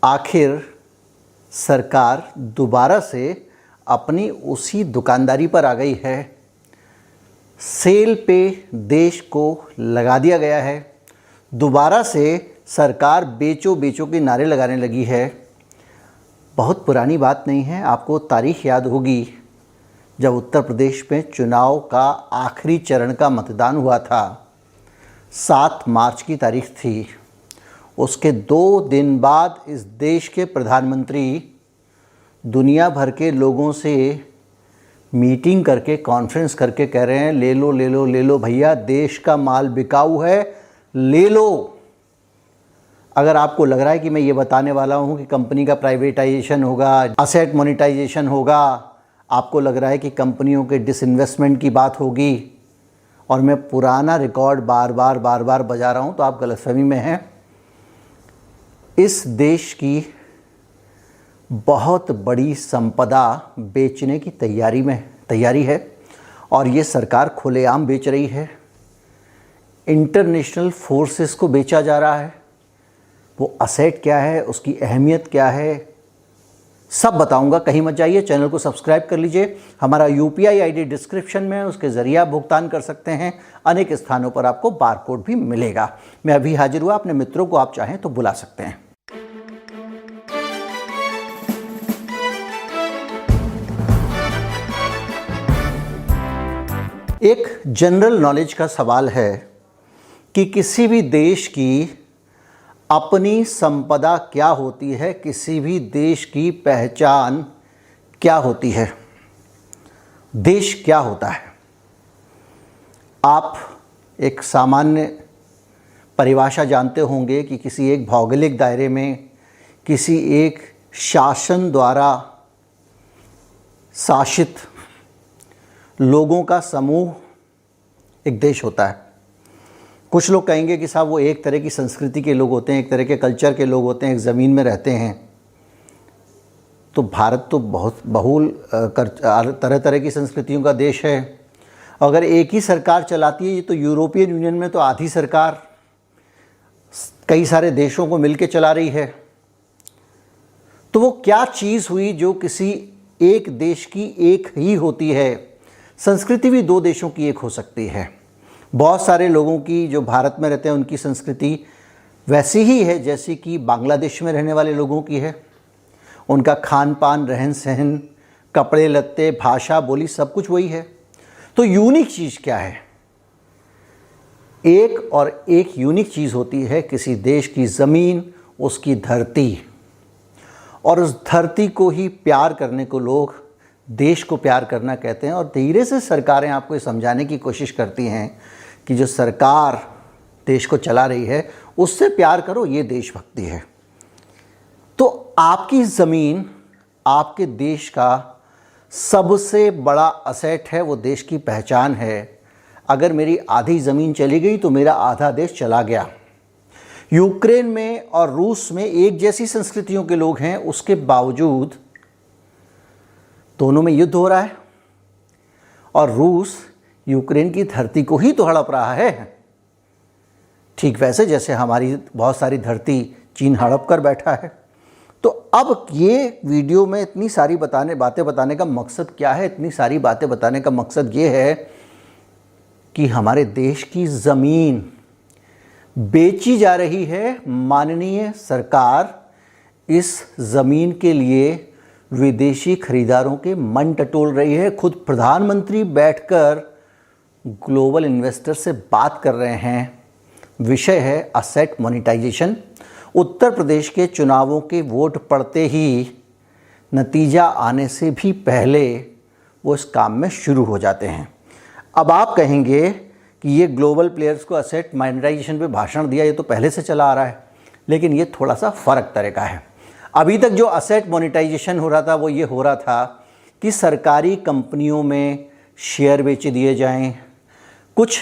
आखिर सरकार दोबारा से अपनी उसी दुकानदारी पर आ गई है। सेल पे देश को लगा दिया गया है। दोबारा से सरकार बेचो बेचो के नारे लगाने लगी है। बहुत पुरानी बात नहीं है, आपको तारीख याद होगी जब उत्तर प्रदेश में चुनाव का आखिरी चरण का मतदान हुआ था। 7 मार्च की तारीख थी। उसके 2 दिन बाद इस देश के प्रधानमंत्री दुनिया भर के लोगों से मीटिंग करके, कॉन्फ्रेंस करके कह रहे हैं ले लो ले लो ले लो भैया, देश का माल बिकाऊ है, ले लो। अगर आपको लग रहा है कि मैं ये बताने वाला हूँ कि कंपनी का प्राइवेटाइजेशन होगा, असेट मोनेटाइजेशन होगा, आपको लग रहा है कि कंपनियों के डिसइन्वेस्टमेंट की बात होगी और मैं पुराना रिकॉर्ड बार बार बजा रहा हूँ, तो आप गलतफहमी में हैं। इस देश की बहुत बड़ी संपदा बेचने की तैयारी है और ये सरकार खुलेआम बेच रही है। इंटरनेशनल फोर्सेस को बेचा जा रहा है। वो असेट क्या है, उसकी अहमियत क्या है, सब बताऊंगा। कहीं मत जाइए, चैनल को सब्सक्राइब कर लीजिए। हमारा UPI ID डिस्क्रिप्शन में है, उसके ज़रिए आप भुगतान कर सकते हैं। अनेक स्थानों पर आपको बारकोड भी मिलेगा। मैं अभी हाजिर हुआ, अपने मित्रों को आप चाहें तो बुला सकते हैं। एक जनरल नॉलेज का सवाल है कि किसी भी देश की अपनी संपदा क्या होती है, किसी भी देश की पहचान क्या होती है, देश क्या होता है। आप एक सामान्य परिभाषा जानते होंगे कि किसी एक भौगोलिक दायरे में किसी एक शासन द्वारा शासित लोगों का समूह एक देश होता है। कुछ लोग कहेंगे कि साहब वो एक तरह की संस्कृति के लोग होते हैं, एक तरह के कल्चर के लोग होते हैं, एक ज़मीन में रहते हैं। तो भारत तो बहुत बहुल तरह तरह की संस्कृतियों का देश है। अगर एक ही सरकार चलाती है, तो यूरोपियन यूनियन में तो आधी सरकार कई सारे देशों को मिलकर चला रही है। तो वो क्या चीज़ हुई जो किसी एक देश की एक ही होती है। संस्कृति भी 2 देशों की एक हो सकती है। बहुत सारे लोगों की जो भारत में रहते हैं उनकी संस्कृति वैसी ही है जैसी कि बांग्लादेश में रहने वाले लोगों की है। उनका खान पान, रहन सहन, कपड़े लत्ते, भाषा, बोली सब कुछ वही है। तो यूनिक चीज़ क्या है? एक यूनिक चीज़ होती है किसी देश की ज़मीन, उसकी धरती। और उस धरती को ही प्यार करने को लोग देश को प्यार करना कहते हैं। और धीरे से सरकारें आपको ये समझाने की कोशिश करती हैं कि जो सरकार देश को चला रही है उससे प्यार करो, ये देशभक्ति है। तो आपकी ज़मीन आपके देश का सबसे बड़ा असेट है, वो देश की पहचान है। अगर मेरी आधी ज़मीन चली गई तो मेरा आधा देश चला गया। यूक्रेन में और रूस में एक जैसी संस्कृतियों के लोग हैं, उसके बावजूद दोनों में युद्ध हो रहा है और रूस यूक्रेन की धरती को ही तो हड़प रहा है। ठीक वैसे जैसे हमारी बहुत सारी धरती चीन हड़प कर बैठा है। तो अब ये वीडियो में इतनी सारी बातें बताने का मकसद क्या है? इतनी सारी बातें बताने का मकसद ये है कि हमारे देश की ज़मीन बेची जा रही है। माननीय सरकार इस ज़मीन के लिए विदेशी खरीदारों के मन टटोल रही है। खुद प्रधानमंत्री बैठकर ग्लोबल इन्वेस्टर से बात कर रहे हैं। विषय है असेट मोनेटाइजेशन। उत्तर प्रदेश के चुनावों के वोट पड़ते ही, नतीजा आने से भी पहले वो इस काम में शुरू हो जाते हैं। अब आप कहेंगे कि ये ग्लोबल प्लेयर्स को असेट मोनेटाइजेशन पे भाषण दिया, ये तो पहले से चला आ रहा है। लेकिन ये थोड़ा सा फ़र्क तरीका है। अभी तक जो असेट मोनेटाइजेशन हो रहा था वो ये हो रहा था कि सरकारी कंपनियों में शेयर बेच दिए जाएं, कुछ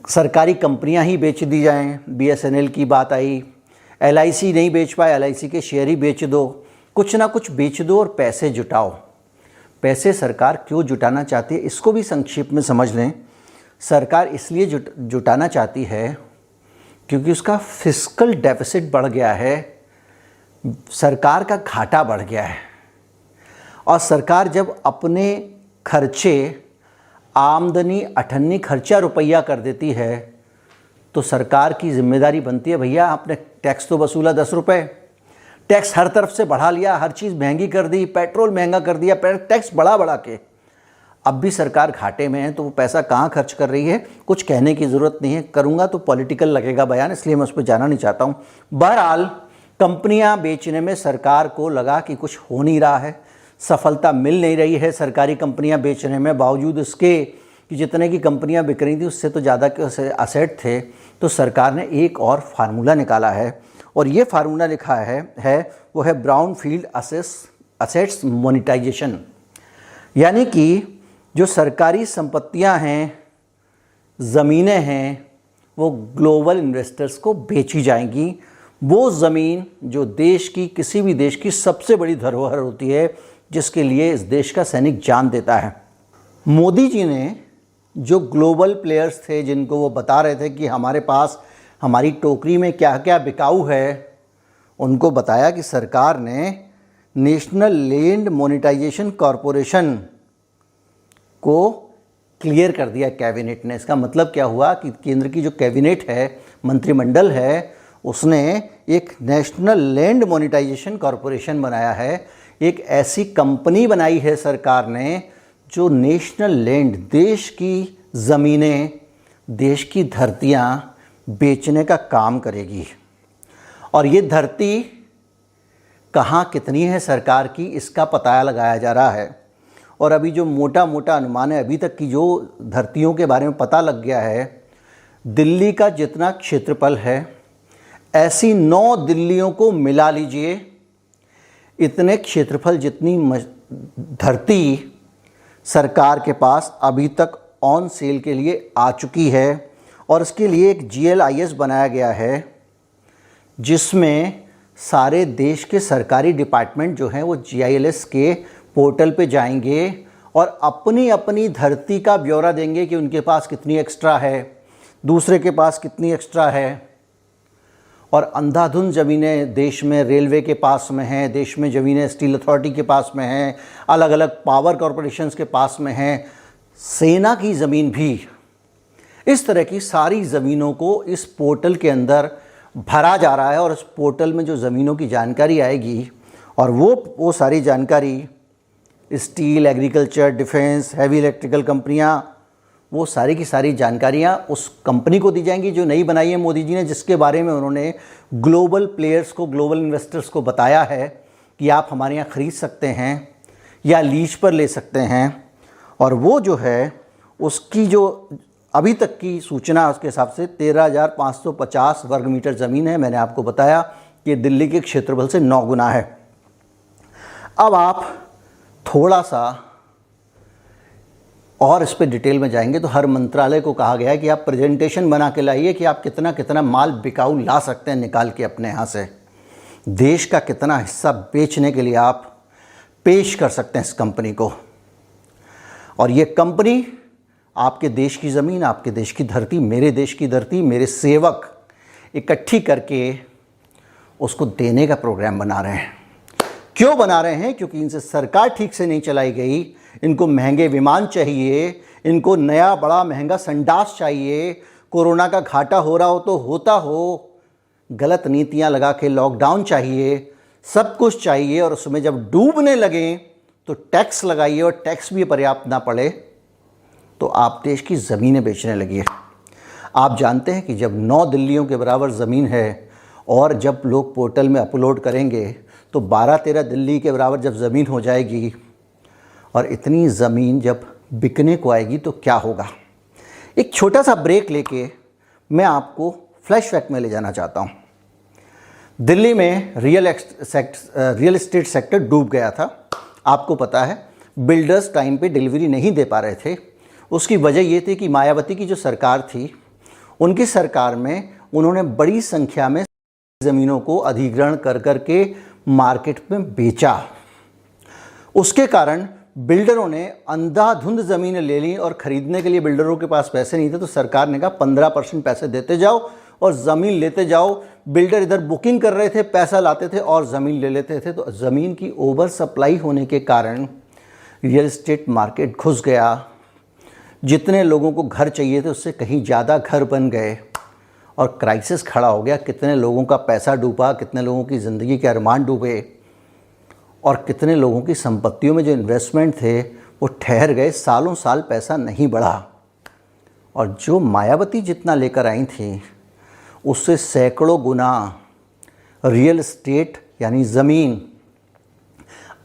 सरकारी कंपनियां ही बेच दी जाएं। BSNL की बात आई, LIC नहीं बेच पाए, LIC के शेयर ही बेच दो। कुछ ना कुछ बेच दो और पैसे जुटाओ। पैसे सरकार क्यों जुटाना चाहती है, इसको भी संक्षेप में समझ लें। सरकार इसलिए जुटाना चाहती है क्योंकि उसका फिस्कल डेफिसिट बढ़ गया है। सरकार का घाटा बढ़ गया है और सरकार जब अपने खर्चे आमदनी अठन्नी खर्चा रुपया कर देती है तो सरकार की जिम्मेदारी बनती है, भैया आपने टैक्स तो वसूला 10 रुपये, टैक्स हर तरफ से बढ़ा लिया, हर चीज़ महंगी कर दी, पेट्रोल महंगा कर दिया, टैक्स बढ़ा के अब भी सरकार घाटे में है, तो वो पैसा कहाँ खर्च कर रही है कुछ कहने की ज़रूरत नहीं है। करूँगा तो पॉलिटिकल लगेगा बयान, इसलिए मैं उस पर जाना नहीं चाहता हूँ। बहरहाल कंपनियाँ बेचने में सरकार को लगा कि कुछ हो नहीं रहा है, सफलता मिल नहीं रही है सरकारी कंपनियाँ बेचने में, बावजूद इसके कि जितने की कंपनियाँ बिक रही थी उससे तो ज़्यादा के असेट थे। तो सरकार ने एक और फार्मूला निकाला है और ये फार्मूला लिखा है वो है ब्राउनफील्ड असेट्स मोनेटाइजेशन। यानी कि जो सरकारी संपत्तियां हैं, ज़मीनें हैं, वो ग्लोबल इन्वेस्टर्स को बेची जाएंगी। वो ज़मीन जो देश की, किसी भी देश की सबसे बड़ी धरोहर होती है, जिसके लिए इस देश का सैनिक जान देता है। मोदी जी ने जो ग्लोबल प्लेयर्स थे जिनको वो बता रहे थे कि हमारे पास हमारी टोकरी में क्या क्या बिकाऊ है, उनको बताया कि सरकार ने नेशनल लैंड मोनेटाइजेशन कॉरपोरेशन को क्लियर कर दिया कैबिनेट ने। इसका मतलब क्या हुआ कि केंद्र की जो कैबिनेट है, मंत्रिमंडल है, उसने एक नेशनल लैंड मोनेटाइजेशन कॉरपोरेशन बनाया है। एक ऐसी कंपनी बनाई है सरकार ने जो नेशनल लैंड, देश की ज़मीनें, देश की धरतियाँ बेचने का काम करेगी। और ये धरती कहाँ कितनी है सरकार की, इसका पता लगाया जा रहा है। और अभी जो मोटा मोटा अनुमान है, अभी तक की जो धरतियों के बारे में पता लग गया है, दिल्ली का जितना क्षेत्रफल है, ऐसी 9 दिल्लियों को मिला लीजिए, इतने क्षेत्रफल जितनी धरती सरकार के पास अभी तक ऑन सेल के लिए आ चुकी है। और इसके लिए एक GLIS बनाया गया है, जिसमें सारे देश के सरकारी डिपार्टमेंट जो हैं वो GIS के पोर्टल पे जाएंगे और अपनी अपनी धरती का ब्यौरा देंगे कि उनके पास कितनी एक्स्ट्रा है, दूसरे के पास कितनी एक्स्ट्रा है। और अंधाधुंध ज़मीनें देश में रेलवे के पास में हैं, देश में ज़मीनें स्टील अथॉरिटी के पास में हैं, अलग अलग पावर कॉरपोरेशंस के पास में हैं, सेना की ज़मीन भी। इस तरह की सारी ज़मीनों को इस पोर्टल के अंदर भरा जा रहा है और इस पोर्टल में जो ज़मीनों की जानकारी आएगी, और वो सारी जानकारी steel, agriculture, defence, heavy electrical कंपनियां, वो सारी की सारी जानकारियां उस कंपनी को दी जाएंगी जो नई बनाई है मोदी जी ने, जिसके बारे में उन्होंने ग्लोबल प्लेयर्स को, ग्लोबल इन्वेस्टर्स को बताया है कि आप हमारे यहाँ ख़रीद सकते हैं या लीज पर ले सकते हैं। और वो जो है उसकी जो अभी तक की सूचना, उसके हिसाब से 13,550 वर्ग मीटर ज़मीन है। मैंने आपको बताया कि दिल्ली के क्षेत्रफल से 9 गुना है। अब आप थोड़ा सा और इस पर डिटेल में जाएंगे तो हर मंत्रालय को कहा गया है कि आप प्रेजेंटेशन बना के लाइए कि आप कितना कितना माल बिकाऊ ला सकते हैं निकाल के अपने यहाँ से, देश का कितना हिस्सा बेचने के लिए आप पेश कर सकते हैं इस कंपनी को। और ये कंपनी आपके देश की ज़मीन, आपके देश की धरती, मेरे देश की धरती, मेरे सेवक इकट्ठी करके उसको देने का प्रोग्राम बना रहे हैं। क्यों बना रहे हैं? क्योंकि इनसे सरकार ठीक से नहीं चलाई गई, इनको महंगे विमान चाहिए, इनको नया बड़ा महंगा संडास चाहिए, कोरोना का घाटा हो रहा हो तो होता हो, गलत नीतियां लगा के लॉकडाउन चाहिए, सब कुछ चाहिए। और उसमें जब डूबने लगें तो टैक्स लगाइए, और टैक्स भी पर्याप्त ना पड़े तो आप देश की ज़मीनें बेचने लगिए। आप जानते हैं कि जब 9 दिल्लियों के बराबर ज़मीन है और जब लोग पोर्टल में अपलोड करेंगे तो 12-13 दिल्ली के बराबर जब ज़मीन हो जाएगी, और इतनी ज़मीन जब बिकने को आएगी तो क्या होगा। एक छोटा सा ब्रेक लेके मैं आपको फ्लैशबैक में ले जाना चाहता हूँ। दिल्ली में रियल एस्टेट सेक्टर डूब गया था। आपको पता है, बिल्डर्स टाइम पे डिलीवरी नहीं दे पा रहे थे। उसकी वजह ये थी कि मायावती की जो सरकार थी, उनकी सरकार में उन्होंने बड़ी संख्या में ज़मीनों को अधिग्रहण कर करके मार्केट में बेचा। उसके कारण बिल्डरों ने अंधाधुंध ज़मीनें ले ली और ख़रीदने के लिए बिल्डरों के पास पैसे नहीं थे, तो सरकार ने कहा 15% पैसे देते जाओ और ज़मीन लेते जाओ, बिल्डर इधर बुकिंग कर रहे थे, पैसा लाते थे और ज़मीन ले लेते थे। तो ज़मीन की ओवर सप्लाई होने के कारण रियल एस्टेट मार्केट घुस गया। जितने लोगों को घर चाहिए थे उससे कहीं ज़्यादा घर बन गए और क्राइसिस खड़ा हो गया। कितने लोगों का पैसा डूबा, कितने लोगों की ज़िंदगी के अरमान डूबे और कितने लोगों की संपत्तियों में जो इन्वेस्टमेंट थे वो ठहर गए। सालों साल पैसा नहीं बढ़ा और जो मायावती जितना लेकर आई थी उससे सैकड़ों गुना रियल एस्टेट यानी ज़मीन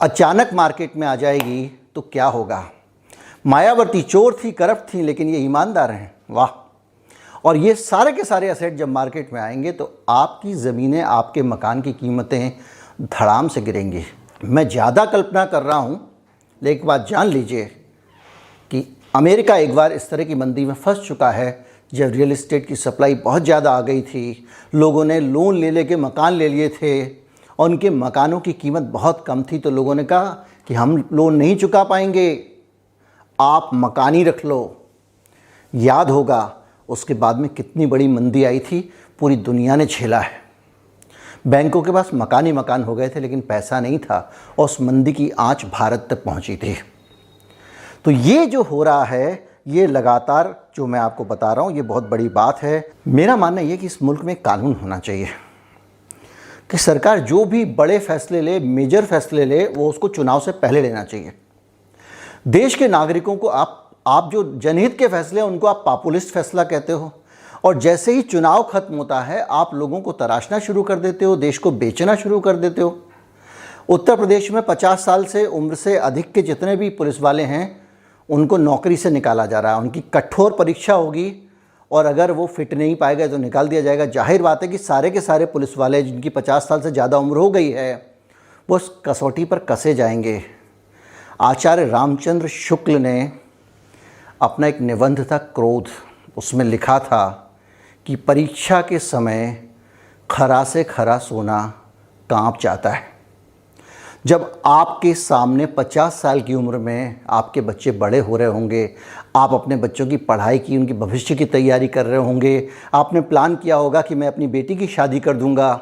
अचानक मार्केट में आ जाएगी तो क्या होगा। मायावती चोर थी, करप्ट थी, लेकिन ये ईमानदार हैं। वाह। और ये सारे के सारे एसेट जब मार्केट में आएंगे तो आपकी ज़मीनें, आपके मकान की कीमतें धड़ाम से गिरेंगी। मैं ज़्यादा कल्पना कर रहा हूँ, लेकिन एक बात जान लीजिए कि अमेरिका एक बार इस तरह की मंदी में फंस चुका है जब रियल एस्टेट की सप्लाई बहुत ज़्यादा आ गई थी। लोगों ने लोन ले लेके मकान ले लिए थे और उनके मकानों की कीमत बहुत कम थी। तो लोगों ने कहा कि हम लोन नहीं चुका पाएंगे, आप मकान ही रख लो। याद होगा उसके बाद में कितनी बड़ी मंदी आई थी, पूरी दुनिया ने झेला है। बैंकों के पास मकान ही मकान हो गए थे लेकिन पैसा नहीं था और उस मंदी की आंच भारत तक पहुंची थी। तो ये जो हो रहा है, ये लगातार जो मैं आपको बता रहा हूँ, ये बहुत बड़ी बात है। मेरा मानना ये कि इस मुल्क में कानून होना चाहिए कि सरकार जो भी बड़े फैसले ले, मेजर फैसले ले, वो उसको चुनाव से पहले लेना चाहिए। देश के नागरिकों को आप जो जनहित के फैसले हैं उनको आप पॉपुलिस्ट फैसला कहते हो और जैसे ही चुनाव खत्म होता है आप लोगों को तराशना शुरू कर देते हो, देश को बेचना शुरू कर देते हो। उत्तर प्रदेश में 50 साल से उम्र से अधिक के जितने भी पुलिस वाले हैं उनको नौकरी से निकाला जा रहा है। उनकी कठोर परीक्षा होगी और अगर वो फिट नहीं पाए गए तो निकाल दिया जाएगा। जाहिर बात है कि सारे के सारे पुलिस वाले जिनकी 50 साल से ज़्यादा उम्र हो गई है वो उस कसौटी पर कसे जाएंगे। आचार्य रामचंद्र शुक्ल ने अपना एक निबंध था क्रोध, उसमें लिखा था कि परीक्षा के समय खरा से खरा सोना कांप जाता है। जब आपके सामने 50 साल की उम्र में आपके बच्चे बड़े हो रहे होंगे, आप अपने बच्चों की पढ़ाई की, उनकी भविष्य की तैयारी कर रहे होंगे, आपने प्लान किया होगा कि मैं अपनी बेटी की शादी कर दूंगा।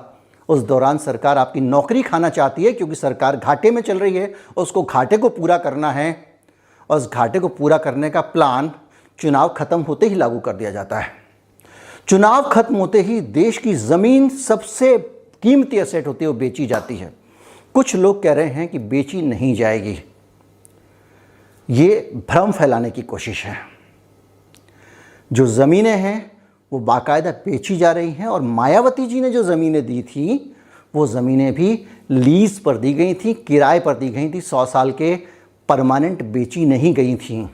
उस दौरान सरकार आपकी नौकरी खाना चाहती है क्योंकि सरकार घाटे में चल रही है, उसको घाटे को पूरा करना है और उस घाटे को पूरा करने का प्लान चुनाव खत्म होते ही लागू कर दिया जाता है। चुनाव खत्म होते ही देश की ज़मीन सबसे कीमती एसेट होती है, वो बेची जाती है। कुछ लोग कह रहे हैं कि बेची नहीं जाएगी, ये भ्रम फैलाने की कोशिश है। जो ज़मीनें हैं वो बाकायदा बेची जा रही हैं और मायावती जी ने जो ज़मीनें दी थी वो ज़मीनें भी लीज़ पर दी गई थी, किराए पर दी गई थी, 100 साल के परमानेंट बेची नहीं गई थी।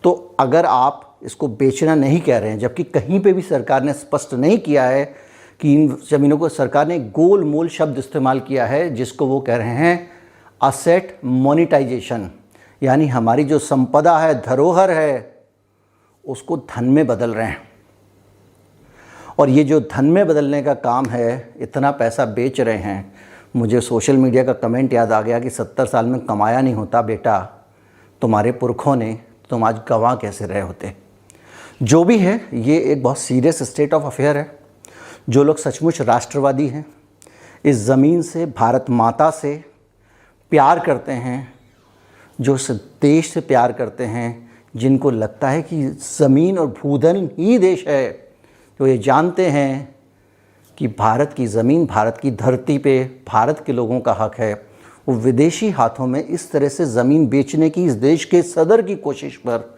तो अगर आप इसको बेचना नहीं कह रहे हैं, जबकि कहीं पे भी सरकार ने स्पष्ट नहीं किया है कि इन ज़मीनों को, सरकार ने गोल मोल शब्द इस्तेमाल किया है जिसको वो कह रहे हैं असेट मोनेटाइजेशन, यानी हमारी जो संपदा है, धरोहर है, उसको धन में बदल रहे हैं। और ये जो धन में बदलने का काम है, इतना पैसा बेच रहे हैं। मुझे सोशल मीडिया का कमेंट याद आ गया कि 70 साल में कमाया नहीं होता बेटा तुम्हारे पुरखों ने, तुम आज गंवा कैसे रहे होते। जो भी है, ये एक बहुत सीरियस स्टेट ऑफ अफेयर है। जो लोग सचमुच राष्ट्रवादी हैं, इस ज़मीन से, भारत माता से प्यार करते हैं, जो इस देश से प्यार करते हैं, जिनको लगता है कि ज़मीन और भूधन ही देश है, तो ये जानते हैं कि भारत की ज़मीन, भारत की धरती पे भारत के लोगों का हक है, वो विदेशी हाथों में इस तरह से ज़मीन बेचने की, इस देश के सदर की कोशिश पर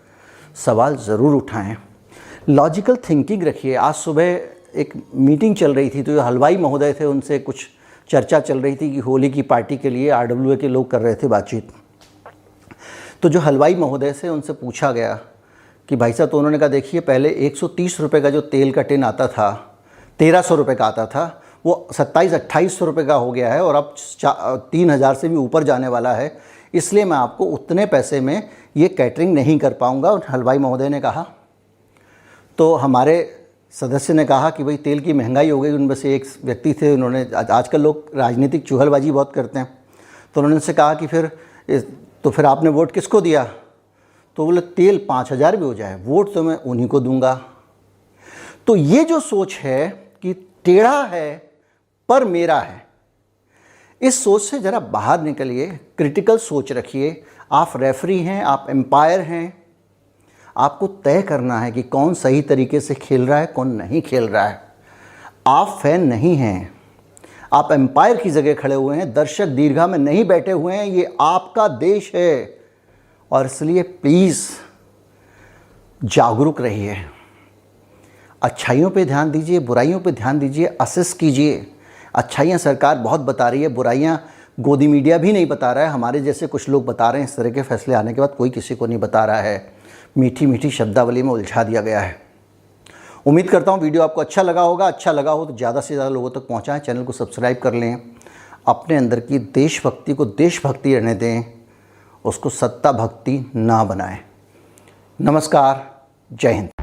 सवाल ज़रूर उठाएं। लॉजिकल थिंकिंग रखिए। आज सुबह एक मीटिंग चल रही थी तो जो हलवाई महोदय थे उनसे कुछ चर्चा चल रही थी कि होली की पार्टी के लिए RWA के लोग कर रहे थे बातचीत। तो जो हलवाई महोदय से उनसे पूछा गया कि भाई साहब, तो उन्होंने कहा देखिए पहले 130 रुपये का जो तेल का टिन आता था, 1300 रुपये का आता था, वो 2700-2800 रुपये का हो गया है और अब 3000 से भी ऊपर जाने वाला है, इसलिए मैं आपको उतने पैसे में ये कैटरिंग नहीं कर पाऊँगा। हलवाई महोदय ने कहा। तो हमारे सदस्य ने कहा कि भाई तेल की महंगाई हो गई। उनमें से एक व्यक्ति थे, उन्होंने, आजकल लोग राजनीतिक चुहलबाजी बहुत करते हैं, तो उन्होंने उनसे कहा कि फिर आपने वोट किसको दिया? तो बोले तेल 5000 भी हो जाए वोट तो मैं उन्हीं को दूंगा। तो ये जो सोच है कि टेढ़ा है पर मेरा है। इस सोच से ज़रा बाहर निकलिए, क्रिटिकल सोच रखिए। आप रेफरी हैं, आप एम्पायर हैं। आपको तय करना है कि कौन सही तरीके से खेल रहा है, कौन नहीं खेल रहा है। आप फैन नहीं हैं, आप एम्पायर की जगह खड़े हुए हैं, दर्शक दीर्घा में नहीं बैठे हुए हैं। ये आपका देश है और इसलिए प्लीज़ जागरूक रहिए। अच्छाइयों पे ध्यान दीजिए, बुराइयों पे ध्यान दीजिए, असेस कीजिए। अच्छाइयाँ सरकार बहुत बता रही है, बुराइयाँ गोदी मीडिया भी नहीं बता रहा है। हमारे जैसे कुछ लोग बता रहे हैं। इस तरह के फैसले आने के बाद कोई किसी को नहीं बता रहा है। मीठी मीठी शब्दावली में उलझा दिया गया है। उम्मीद करता हूँ वीडियो आपको अच्छा लगा होगा। अच्छा लगा हो तो ज़्यादा से ज़्यादा लोगों तक पहुँचाएँ। चैनल को सब्सक्राइब कर लें। अपने अंदर की देशभक्ति को देशभक्ति रहने दें, उसको सत्ता भक्ति ना बनाएं। नमस्कार, जय हिंद।